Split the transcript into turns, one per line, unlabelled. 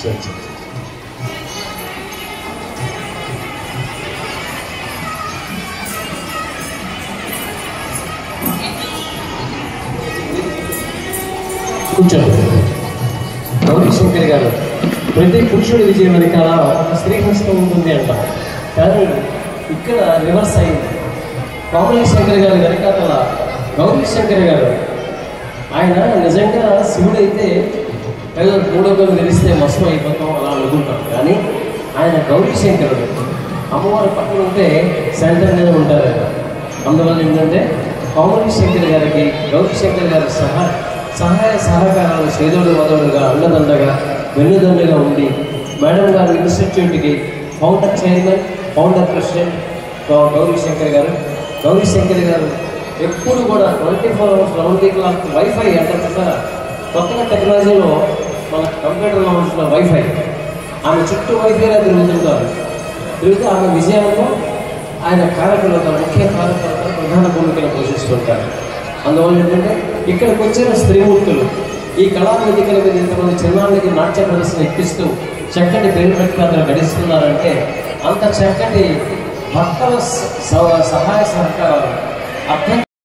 సరే సరే కూర్చోండి. గౌరీ శంకర్ గారు, ప్రతి పురుషుడి విజయం వెనకాల ఒక స్త్రీ హస్తం ఉంటుంది అంట. కానీ ఇక్కడ రివర్స్ అయింది. కోమలి శంకర్ గారి వెనకాల గౌరీ శంకర్ గారు, ఆయన నిజంగా శివుడైతే ఏదో మూడో గోలు తెలిస్తే మస్తం అయిపోతాం అలా అనుకుంటాం. కానీ ఆయన గౌరీ శంకరుడు, అమ్మవారి పక్కన ఉంటే సెంటర్గానే ఉంటారు కదా. అందువల్ల ఏంటంటే కోమలి శంకర్ గారికి గౌరీ శంకర్ గారి సహాయ సహకారాలు చేదోడు వదోడుగా అండదండగా వెన్నుదండగా ఉండి మేడం గారు ఇన్స్టిట్యూట్కి founder chairman, founder president Gauri Shankar గారు. గౌరీ శంకర్ గారు ఎప్పుడు కూడా 24 hours round the clock wifi అంటారు కదా, కొత్తగా టెక్నాలజీలో మన కంప్యూటర్లో ఉంటున్న వైఫై, ఆమె చుట్టూ వైఫైగా తిరుగుతుంటారు. తిరిగితే ఆమె విజయంలో ఆయన కారకులతో ముఖ్య కారకులతో ప్రధాన భూమికను పోషిస్తుంటారు. అందువల్ల ఏంటంటే ఇక్కడికి వచ్చిన స్త్రీమూర్తులు ఈ కళావేదికల మీద ఇంతమంది చిన్నాళ్ళకి నాట్య ప్రదర్శన ఎక్కిస్తూ చక్కటి పేరు ప్రఖ్యాతలు గడిస్తున్నారంటే అంత చక్కటి భక్తుల సహాయ సహకారాలు అర్థం